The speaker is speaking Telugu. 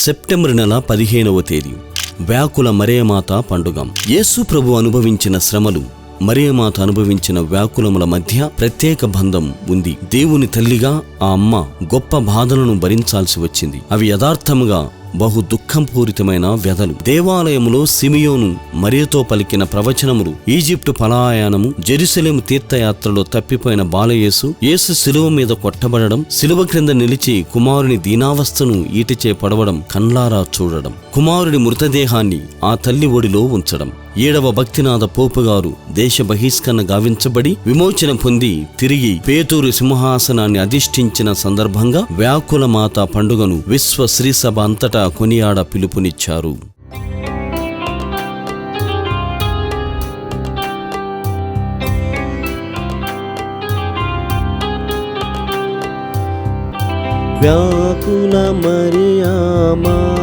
సెప్టెంబర్ నెల 15వ తేదీ వ్యాకుల మరియమాత పండుగ. యేసు ప్రభు అనుభవించిన శ్రమలు, మరియమాత అనుభవించిన వ్యాకులముల మధ్య ప్రత్యేక బంధం ఉంది. దేవుని తల్లిగా ఆ అమ్మ గొప్ప బాధలను భరించాల్సి వచ్చింది. అవి యథార్థముగా బహు దుఃఖంపూరితమైన వ్యధలు. దేవాలయములో సిమియోను మరియతో పలికిన ప్రవచనములు, ఈజిప్టు పలాయనము, జెరూసలేము తీర్థయాత్రలో తప్పిపోయిన బాలయేసు, యేసు శిలువ మీద కొట్టబడడం, శిలువ క్రింద నిలిచి కుమారుని దీనావస్థను ఈటిచే పడవడం కన్లారా చూడడం, కుమారుడి మృతదేహాన్ని ఆ తల్లి ఒడిలో ఉంచడం. 7వ భక్తినాథ పోపుగారు దేశ బహిష్కరణ గావించబడి విమోచన పొంది తిరిగి పేతురు సింహాసనాన్ని అధిష్ఠించిన సందర్భంగా వ్యాకుల మాత పండుగను విశ్వ శ్రీసభ అంతటా కొనియాడ పిలుపునిచ్చారు. వ్యాకుల మరియా మాత